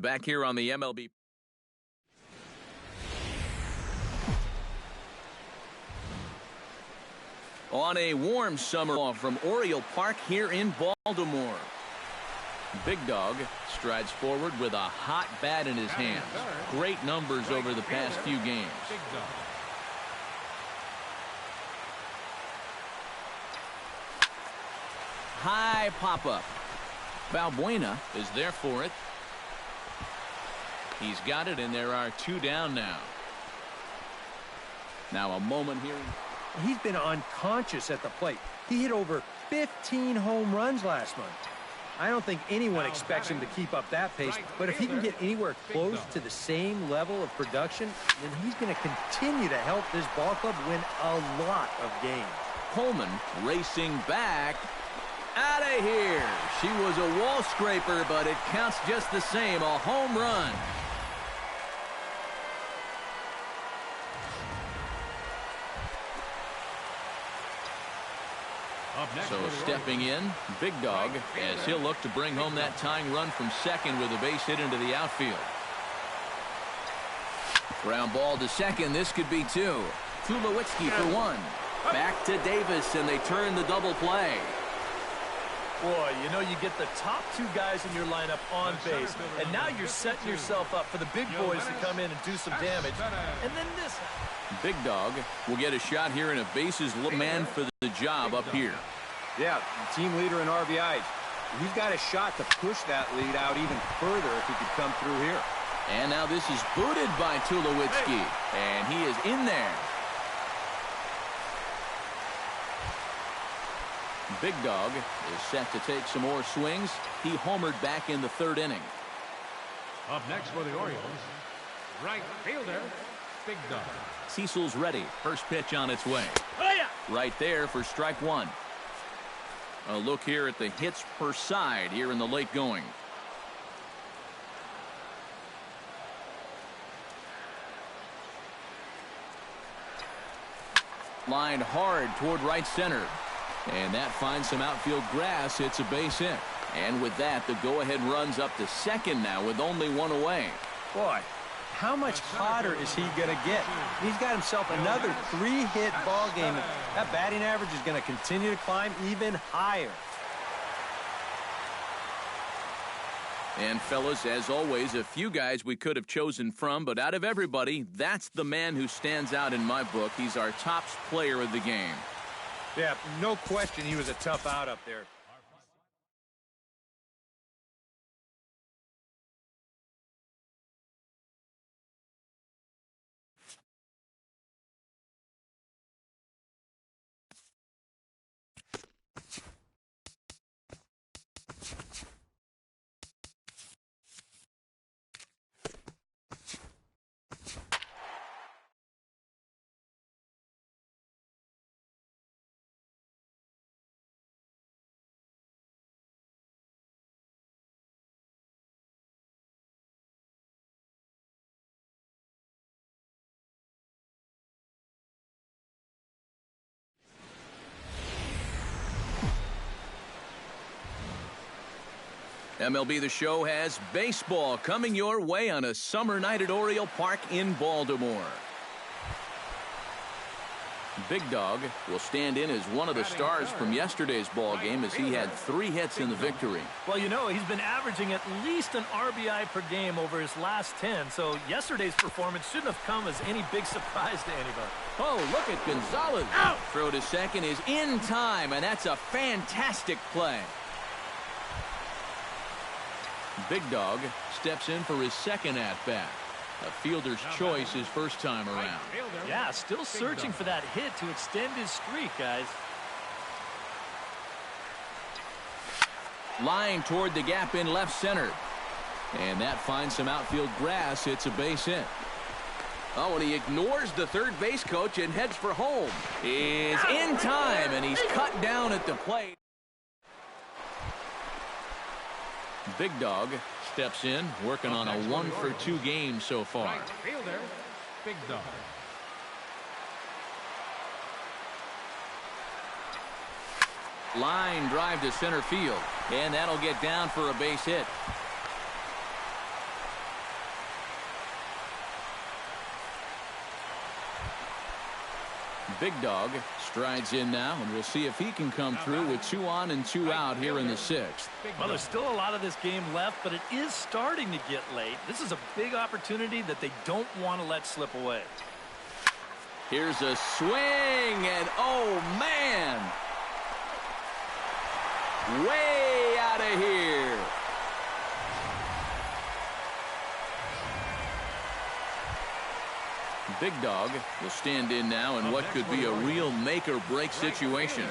Back here on the MLB. On a warm summer from Oriole Park here in Baltimore. Big Dog strides forward with a hot bat in his hands. Great numbers over the past few games. High pop-up. Balbuena is there for it. He's got it, and there are two down now. Now a moment here. He's been unconscious at the plate. He hit over 15 home runs last month. I don't think anyone expects him to keep up that pace, but if he can get anywhere close to the same level of production, then he's going to continue to help this ball club win a lot of games. Coleman racing back. Out of here. She was a wall scraper, but it counts just the same. A home run. So stepping in, Big Dog, as he'll look to bring home that tying run from second with a base hit into the outfield. Ground ball to second. This could be two. Tulowitzki for one. Back to Davis, and they turn the double play. Boy, you know, you get the top two guys in your lineup on base, and now you're setting yourself up for the big boys to come in and do some damage. And then this. Big Dog will get a shot here in a bases man for the job up here. Yeah, team leader in RBIs. He's got a shot to push that lead out even further if he could come through here. And now this is booted by Tulowitzki, and he is in there. Big Dog is set to take some more swings. He homered back in the third inning. Up next for the Orioles, right fielder, Big Dog. Cecil's ready. First pitch on its way. Right there for strike one. A look here at the hits per side here in the late going. Lined hard toward right center. And that finds some outfield grass. It's a base hit. And with that, the go-ahead runs up to second now with only one away. Boy, how much hotter is he going to get? He's got himself another 3-hit ball game. That batting average is going to continue to climb even higher. And fellas, as always, a few guys we could have chosen from, but out of everybody, that's the man who stands out in my book. He's our top player of the game. Yeah, no question he was a tough out up there. MLB The Show has baseball coming your way on a summer night at Oriole Park in Baltimore. Big Dog will stand in as one of the stars from yesterday's ball game as he had 3 hits in the victory. Well, you know, he's been averaging at least an RBI per game over his last 10, so yesterday's performance shouldn't have come as any big surprise to anybody. Oh, look at Gonzalez. Throw to second is in time, and that's a fantastic play. Big Dog steps in for his second at-bat. A fielder's choice his first time around. Yeah, still searching for that hit to extend his streak, guys. Line toward the gap in left center. And that finds some outfield grass. It's a base hit. Oh, and he ignores the third base coach and heads for home. Is in time, and he's cut down at the plate. Big Dog steps in, working on a 1-for-2 game so far. Right fielder, Big Dog. Line drive to center field, and that'll get down for a base hit. Big Dog strides in now, and we'll see if he can come through with 2 on and 2 out here in the 6th. Well, there's still a lot of this game left, but it is starting to get late. This is a big opportunity that they don't want to let slip away. Here's a swing, and oh, man! Way out of here. Big Dog will stand in now in what could be a real make-or-break situation.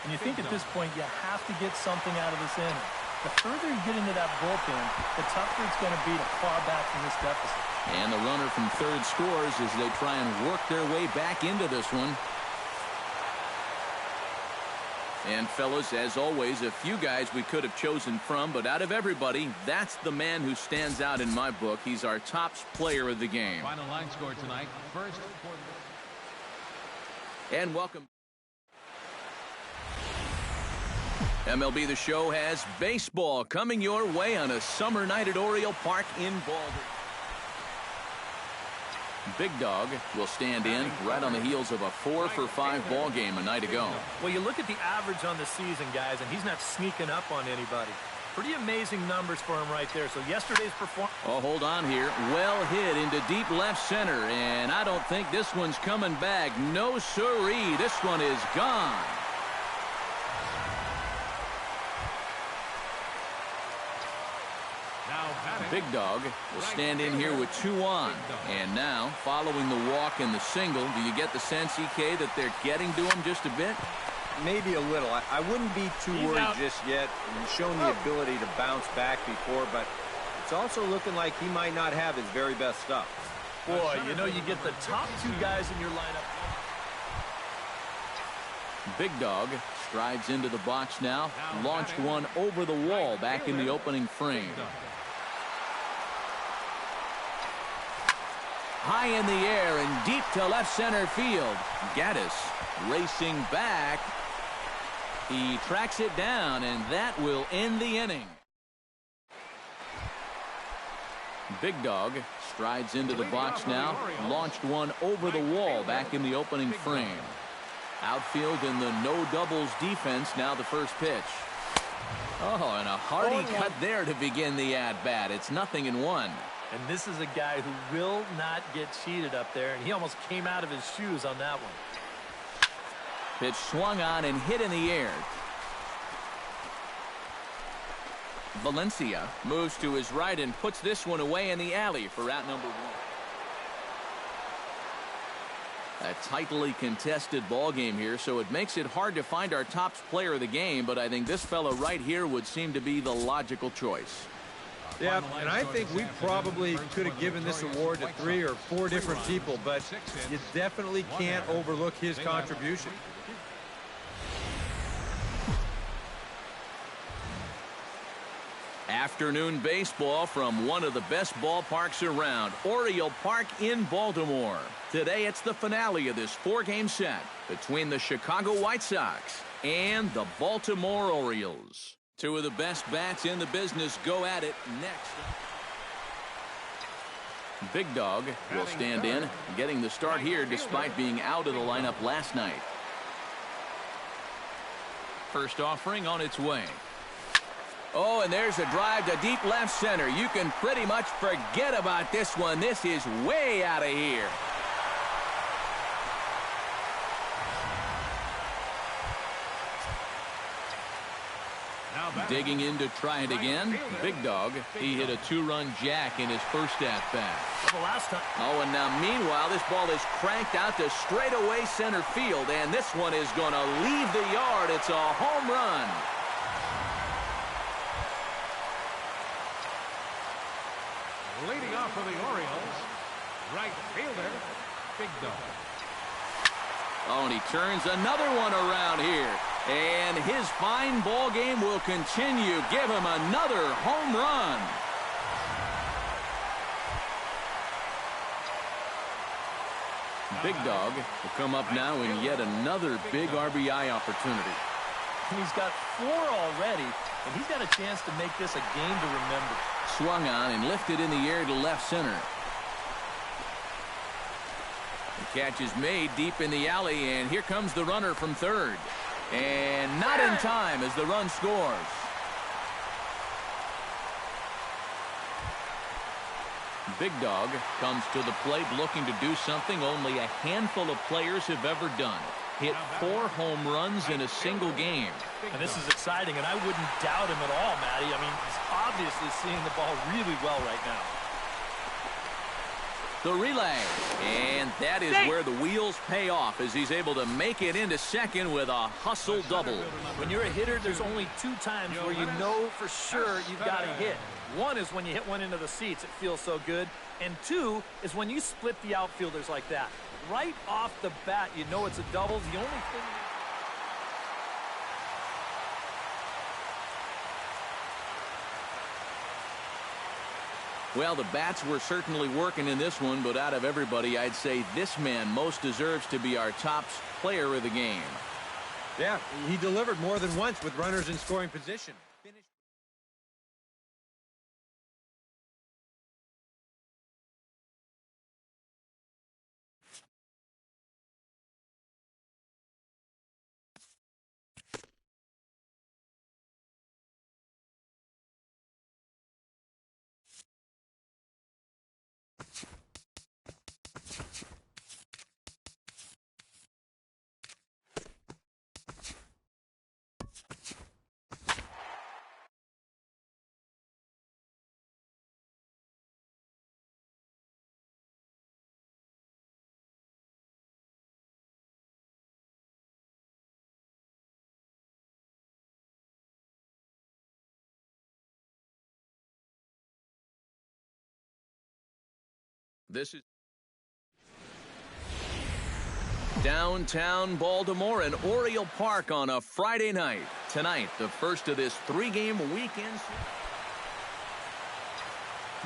And you think at this point you have to get something out of this inning. The further you get into that bullpen, the tougher it's going to be to claw back from this deficit. And the runner from third scores as they try and work their way back into this one. And fellas, as always, a few guys we could have chosen from, but out of everybody, that's the man who stands out in my book. He's our top player of the game. Final line score tonight. First. And welcome. MLB The Show has baseball coming your way on a summer night at Oriole Park in Baltimore. Big Dog will stand in right on the heels of a 4-for-5 ball game a night ago. Well, you look at the average on the season, guys, and he's not sneaking up on anybody. Pretty amazing numbers for him right there. So yesterday's performance. Oh, hold on here. Well hit into deep left center, and I don't think this one's coming back. No siree. This one is gone. Big Dog will stand in here with 2 on. And now, following the walk and the single, do you get the sense, EK, that they're getting to him just a bit? Maybe a little. I wouldn't be too worried just yet. He's shown the ability to bounce back before, but it's also looking like he might not have his very best stuff. Boy, you know, you get the top 2 guys in your lineup. Big Dog strides into the box now. Launched one over the wall back in the opening frame. High in the air and deep to left center field. Gaddis racing back. He tracks it down, and that will end the inning. Big Dog strides into the box now. Launched one over the wall back in the opening frame. Outfield in the no doubles defense. Now the first pitch. Oh, and a hearty cut there to begin the at-bat. It's 0-1. And this is a guy who will not get cheated up there, and he almost came out of his shoes on that one. Pitch swung on and hit in the air. Valencia moves to his right and puts this one away in the alley for out number 1. A tightly contested ball game here, so it makes it hard to find our top player of the game, but I think this fella right here would seem to be the logical choice. Yeah, and I think we probably could have given this award to 3 or 4 different people, but you definitely can't overlook his contribution. Afternoon baseball from one of the best ballparks around, Oriole Park in Baltimore. Today it's the finale of this 4-game set between the Chicago White Sox and the Baltimore Orioles. 2 of the best bats in the business go at it next. Big Dog will stand in, getting the start here despite being out of the lineup last night. First offering on its way. Oh, and there's a drive to deep left center. You can pretty much forget about this one. This is way out of here. Digging in to try it again. Big Dog, he hit a 2-run jack in his first at-bat. Oh, and now meanwhile, this ball is cranked out to straightaway center field, and this one is going to leave the yard. It's a home run. Leading off for the Orioles, right fielder, Big Dog. Oh, and he turns another one around here. And his fine ball game will continue. Give him another home run. Big Dog will come up now in yet another big RBI opportunity. He's got 4 already, and he's got a chance to make this a game to remember. Swung on and lifted in the air to left center. The catch is made deep in the alley, and here comes the runner from third. And not in time as the run scores. Big Dog comes to the plate looking to do something only a handful of players have ever done. Hit 4 home runs in a single game. And this is exciting, and I wouldn't doubt him at all, Matty. I mean, he's obviously seeing the ball really well right now. The relay, and that is where the wheels pay off as he's able to make it into second with a hustle double. When you're a hitter, there's only 2 times where you know for sure you've got a hit. One is when you hit one into the seats, it feels so good. And 2 is when you split the outfielders like that. Right off the bat, you know it's a double. The only thing... Well, the bats were certainly working in this one, but out of everybody, I'd say this man most deserves to be our top player of the game. Yeah, he delivered more than once with runners in scoring position. This is downtown Baltimore and Oriole Park on a Friday night. Tonight, the first of this 3-game weekend.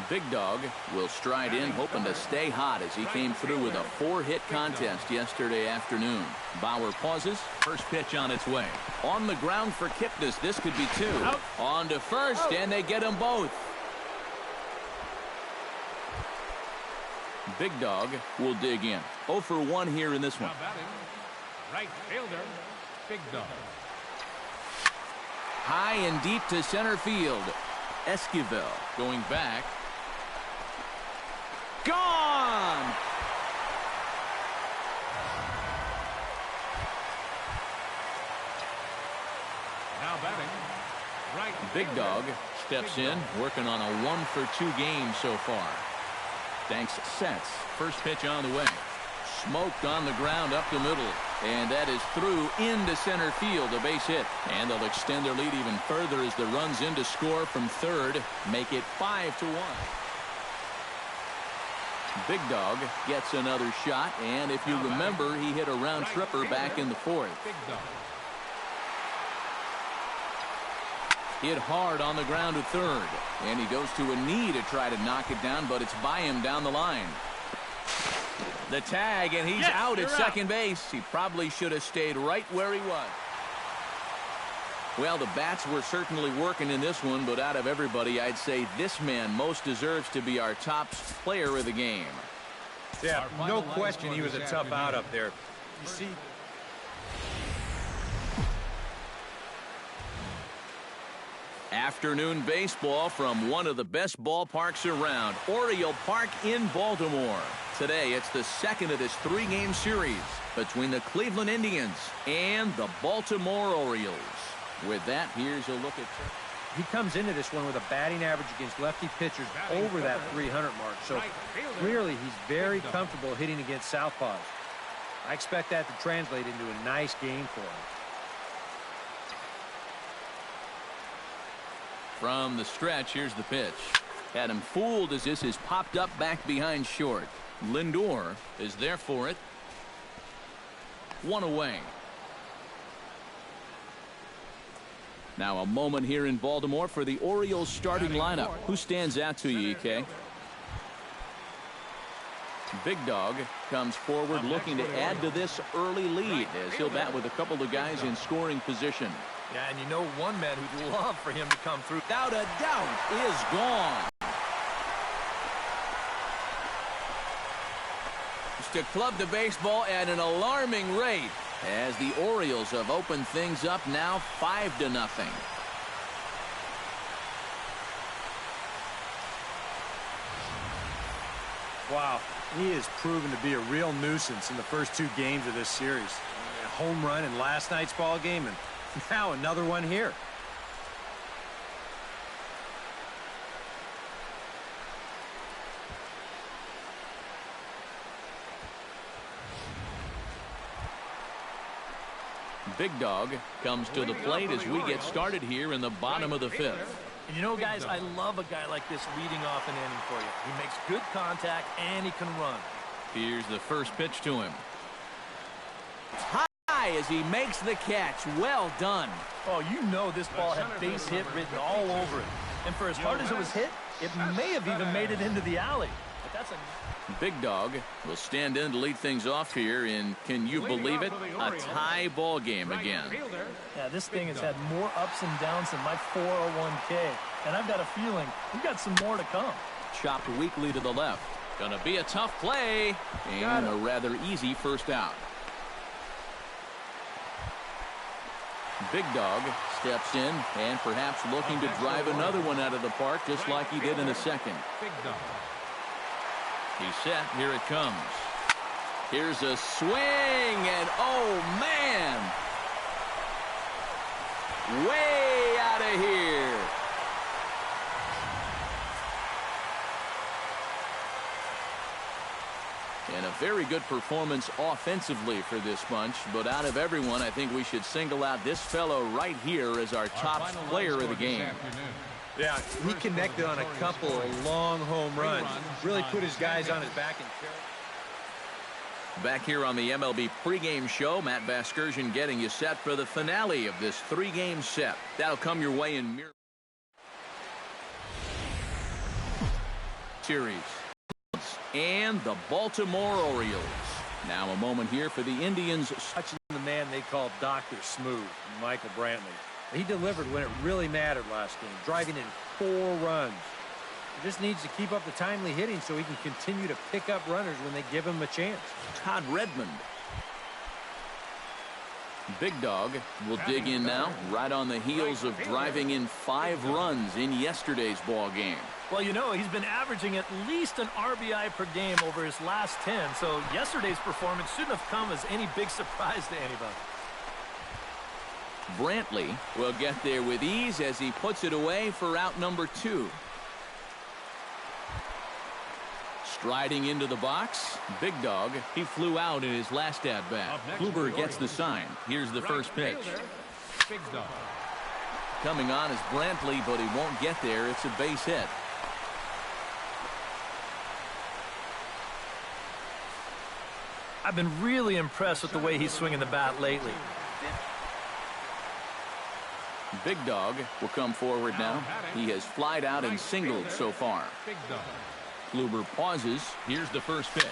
Big Dog will stride in, hoping to stay hot as he came through with a 4-hit contest yesterday afternoon. Bauer pauses. First pitch on its way. On the ground for Kipnis. This could be 2. On to first, and they get them both. Big Dog will dig in. 0 for 1 here in this one. Now batting, right fielder, Big Dog. High and deep to center field. Esquivel going back. Gone! Now batting, right Big fielder, Dog steps Big in, Dog. working on a 1 for 2 game so far. Thanks sets. First pitch on the way. Smoked on the ground up the middle. And that is through into center field, a base hit. And they'll extend their lead even further as the runs in to score from third. Make it 5-1. Big Dog gets another shot. And if you remember, he hit a round tripper back in the 4th. Big Dog. Hit hard on the ground to third. And he goes to a knee to try to knock it down, but it's by him down the line. The tag, and he's out at second base. He probably should have stayed right where he was. Well, the bats were certainly working in this one, but out of everybody, I'd say this man most deserves to be our top player of the game. Yeah, no question he was a tough out up there. You see... Afternoon baseball from one of the best ballparks around, Oriole Park in Baltimore. Today, it's the second of this 3-game series between the Cleveland Indians and the Baltimore Orioles. With that, here's a look at... He comes into this one with a batting average against lefty pitchers over that 300 mark. So clearly, he's very comfortable hitting against southpaws. I expect that to translate into a nice game for him. From the stretch, here's the pitch. Had him fooled as this is popped up back behind short. Lindor is there for it. 1 away. Now a moment here in Baltimore for the Orioles starting lineup. Who stands out to you, EK? Big Dog comes forward looking to add to this early lead as he'll bat with a couple of guys in scoring position. Yeah, and you know one man who'd love for him to come through. Without a doubt, is gone. to club the baseball at an alarming rate as the Orioles have opened things up now 5-0. Wow, he has proven to be a real nuisance in the first 2 games of this series. A home run in last night's ball game, and now another one here. Big Dog comes to the plate as we get started here in the bottom of the 5th. And you know, guys, I love a guy like this leading off an inning for you. He makes good contact, and he can run. Here's the first pitch to him. High as he makes the catch. Well done. Oh, you know this ball had base hit written all over it. And for as hard as it was hit, it may have even made it into the alley. But that's a... Big Dog will stand in to lead things off here in, can you believe it, a tie ball game again. Yeah, this thing has had more ups and downs than my 401k. And I've got a feeling we've got some more to come. Chopped weakly to the left. Gonna be a tough play and a rather easy first out. Big Dog steps in and perhaps looking to drive another one out of the park just like he did in the second. Big Dog. He's set. Here it comes. Here's a swing, and oh, man! Way out of here. And a very good performance offensively for this bunch. But out of everyone, I think we should single out this fellow right here as our top player of the game. Yeah, he connected on a couple of long home runs. Really put his guys on his back and carried. Back here on the MLB pregame show, Matt Vasgersian getting you set for the finale of this 3-game set. That'll come your way in series. And the Baltimore Orioles. Now a moment here for the Indians. Touching the man they call Dr. Smooth, Michael Brantley. He delivered when it really mattered last game, driving in 4 runs. He just needs to keep up the timely hitting so he can continue to pick up runners when they give him a chance. Todd Redmond. Big Dog will dig in now, right on the heels of driving in 5 runs in yesterday's ball game. Well, you know, he's been averaging at least an RBI per game over his last 10, so yesterday's performance shouldn't have come as any big surprise to anybody. Brantley will get there with ease as he puts it away for out number 2. Striding into the box, Big Dog. He flew out in his last at-bat. Kluber gets the sign. Here's the first pitch. Big Dog. Coming on is Brantley, but he won't get there. It's a base hit. I've been really impressed with the way he's swinging the bat lately. Big Dog will come forward now. He has flied out and singled so far. Big Dog. Kluber pauses. Here's the first pitch.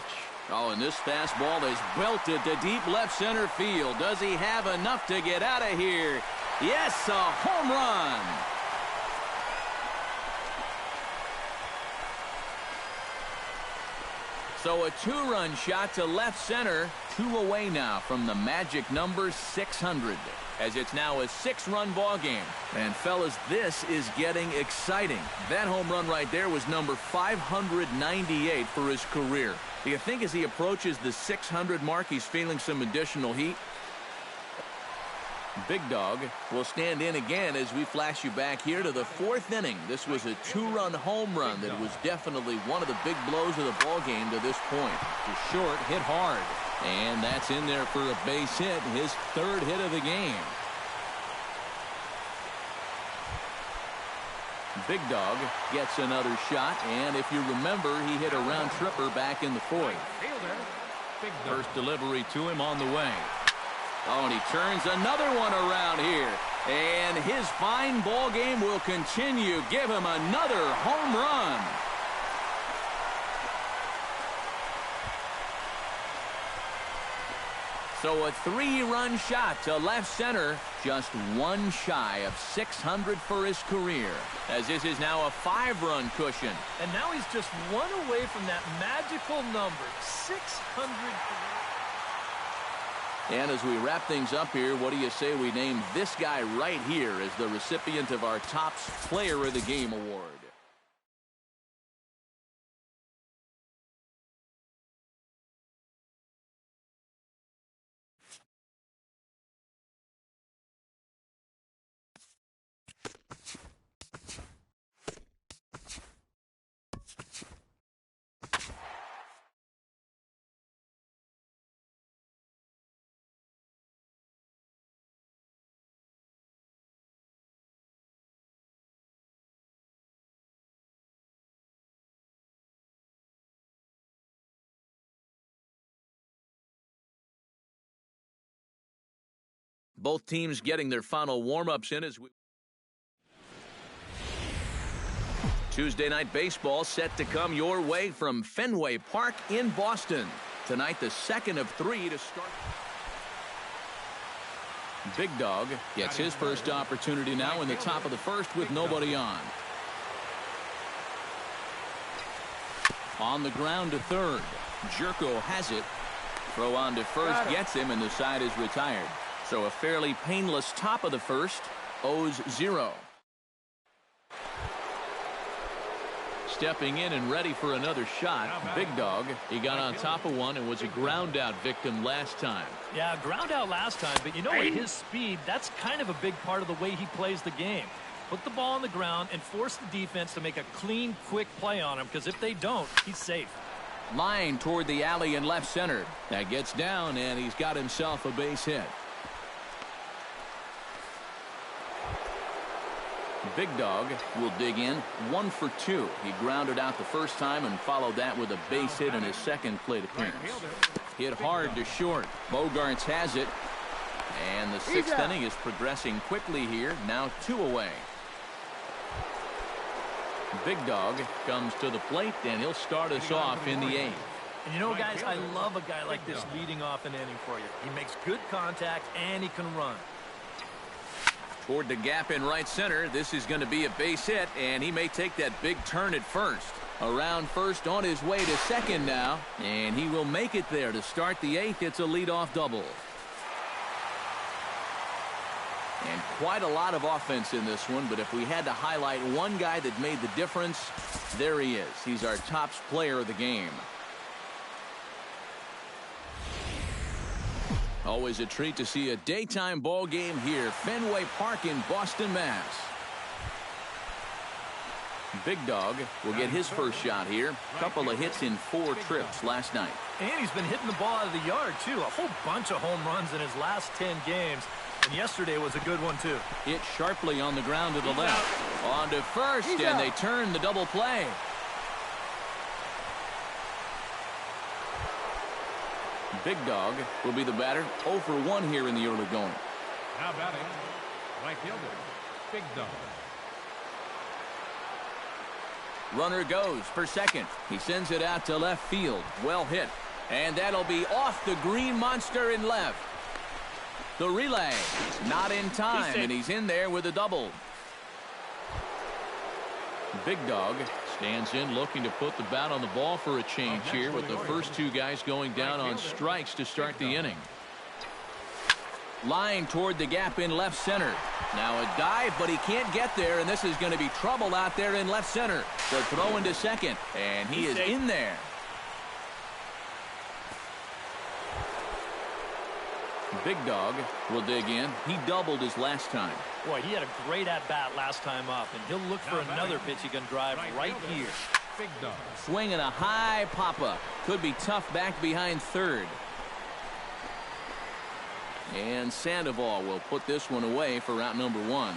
Oh, and this fastball is belted to deep left center field. Does he have enough to get out of here? Yes, a home run. So a 2-run shot to left center. 2 away now from the magic number 600. As it's now a 6-run ball game. And fellas, this is getting exciting. That home run right there was number 598 for his career. Do you think as he approaches the 600 mark, he's feeling some additional heat? Big Dog will stand in again as we flash you back here to the 4th inning. This was a 2-run home run that was definitely one of the big blows of the ball game to this point. The short hit hard. And that's in there for a base hit, his 3rd hit of the game. Big Dog gets another shot, and if you remember, he hit a round tripper back in the 4th. First delivery to him on the way. Oh, and he turns another one around here. And his fine ball game will continue. Give him another home run. So a 3-run shot to left center, just one shy of 600 for his career, as this is now a 5-run cushion. And now he's just one away from that magical number, 600. And as we wrap things up here, what do you say we name this guy right here as the recipient of our Topps Player of the Game award? Both teams getting their final warm-ups in as we... Tuesday night baseball set to come your way from Fenway Park in Boston. Tonight, the second of 3 to start. Big Dog gets his first opportunity now in the top of the first with nobody on. On the ground to third. Jerko has it. Throw on to first gets him, and the side is retired. So a fairly painless top of the first. 0-0. Stepping in and ready for another shot, Big Dog. He got on top of one and was a ground out victim last time. Yeah, ground out last time, but you know, at his speed, that's kind of a big part of the way he plays the game. Put the ball on the ground and force the defense to make a clean, quick play on him, because if they don't, he's safe. Line toward the alley in left center. That gets down, and he's got himself a base hit. Big Dog will dig in 1 for 2. He grounded out the first time and followed that with a base hit in his second plate appearance. Hit hard to short. Bogarts has it. And the 6th inning is progressing quickly here. Now 2 away. Big Dog comes to the plate, and he'll start us off in the 8th. And you know, guys, I love a guy like this leading off an inning for you. He makes good contact, and he can run. Toward the gap in right center. This is going to be a base hit, and he may take that big turn at first. Around first, on his way to second now, and he will make it there to start the 8th. It's a leadoff double. And quite a lot of offense in this one, but if we had to highlight one guy that made the difference, there he is. He's our Topps Player of the Game. Always a treat to see a daytime ball game here, Fenway Park in Boston, Mass. Big Dog will get his first shot here. Couple of hits in 4 trips last night. And he's been hitting the ball out of the yard, too. A whole bunch of home runs in his last 10 games. And yesterday was a good one, too. Hit sharply on the ground to the left. On to first, and they turn the double play. Big Dog will be the batter. 0 for 1 here in the early going. Now batting, right fielder, Big Dog. Runner goes for second. He sends it out to left field. Well hit. And that'll be off the green monster in left. The relay, not in time, and he's in there with a double. Big Dog stands in looking to put the bat on the ball for a change here with the first 2 guys going down on strikes to start the inning. Line toward the gap in left center. Now a dive, but he can't get there, and this is going to be trouble out there in left center. The throw into second, and he is in there. Big Dog will dig in. He doubled his last time. Boy, he had a great at-bat last time up, and he'll look for another pitch he can drive right here. Big Dog. Swinging a high pop-up. Could be tough back behind third. And Sandoval will put this one away for out number 1.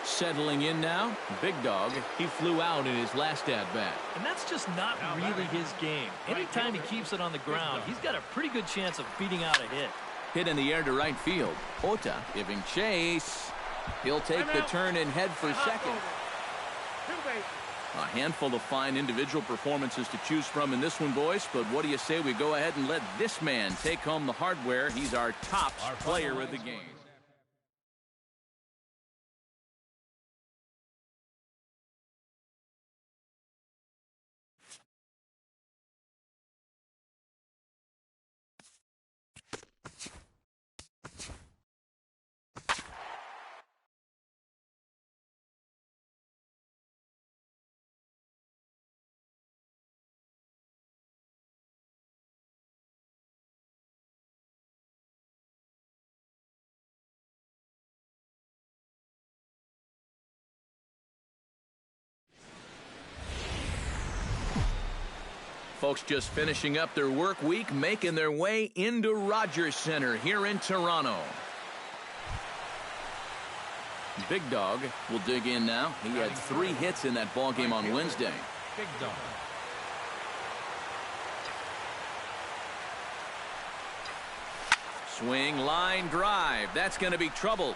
Settling in now, Big Dog. He flew out in his last at-bat. And that's just not really his game. Anytime he keeps it on the ground, he's got a pretty good chance of beating out a hit. Hit in the air to right field. Ota giving chase. He'll take the turn and head for second. A handful of fine individual performances to choose from in this one, boys. But what do you say we go ahead and let this man take home the hardware? He's our top player of the game. Folks just finishing up their work week, making their way into Rogers Center here in Toronto. Big Dawg will dig in now. He had 3 hits in that ball game on Wednesday. Big Dawg. Swing, line, drive. That's going to be trouble.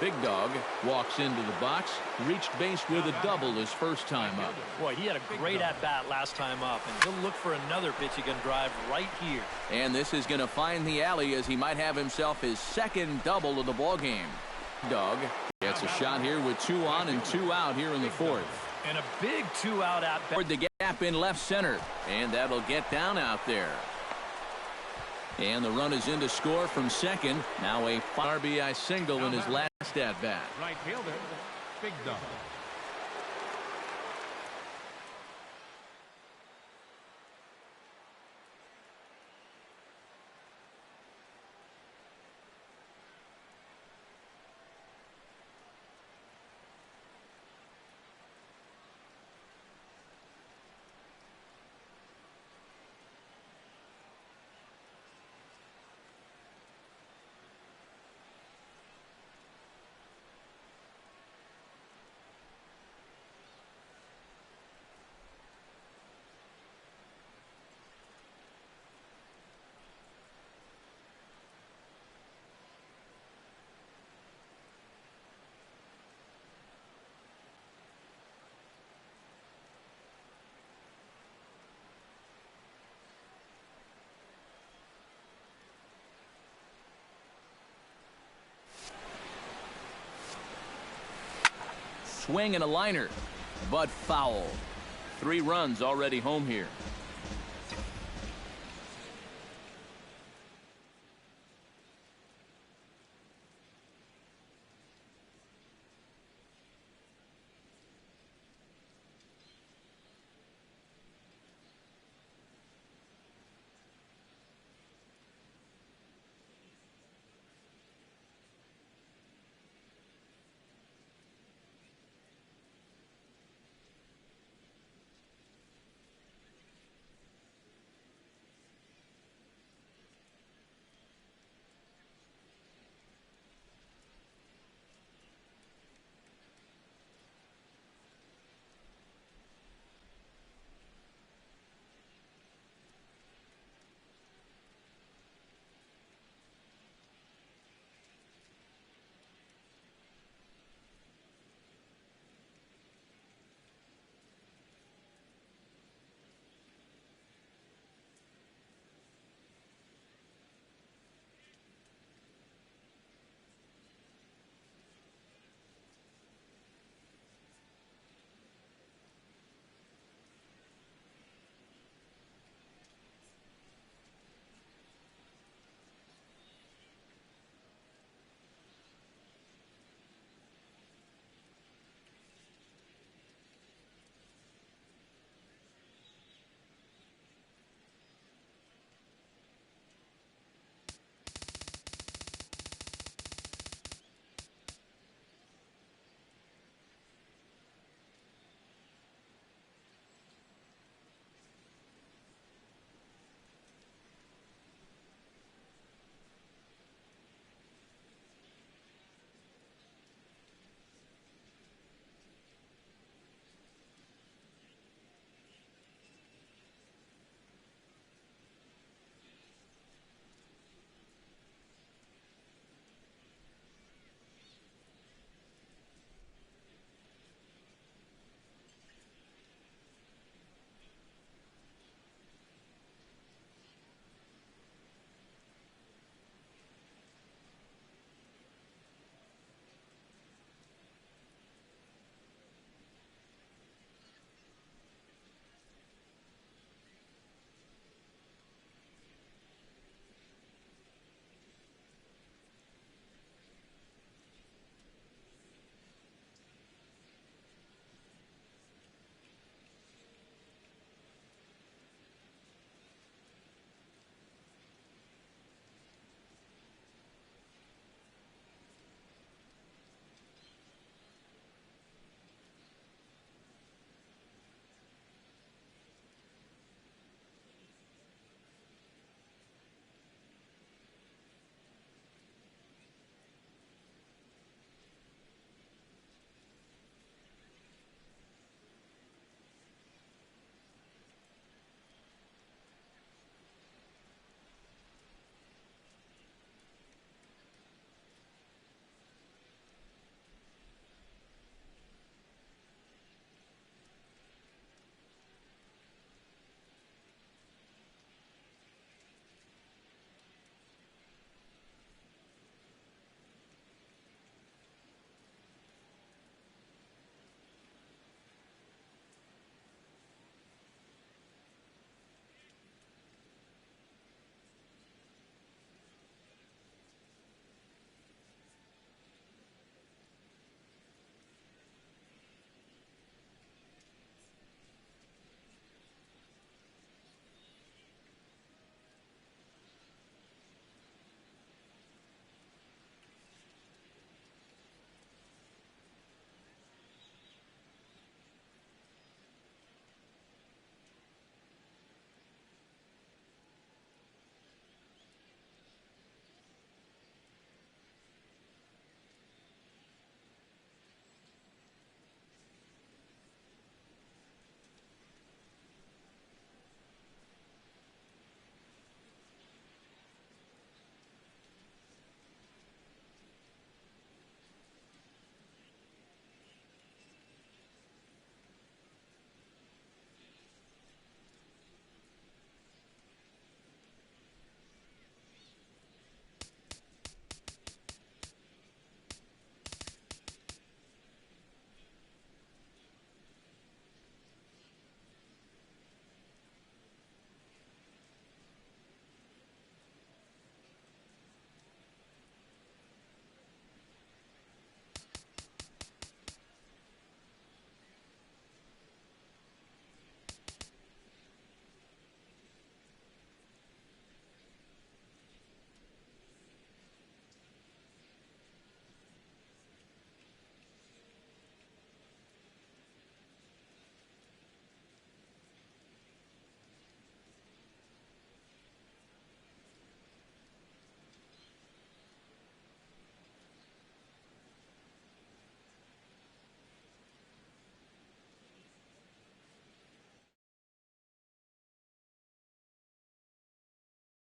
Big Dawg walks into the box, reached base with a double his first time up. Boy, he had a great at-bat last time up, and he'll look for another pitch he can drive right here. And this is going to find the alley as he might have himself his second double of the ball game. Dawg gets a shot here with 2 on and 2 out here in the 4th. And a big 2-out at-bat. Toward the gap in left center, and that'll get down out there. And the run is in to score from second. Now a RBI single in his last at-bat. Right fielder, Big Dawg. Swing and a liner, but foul. 3 runs already home here.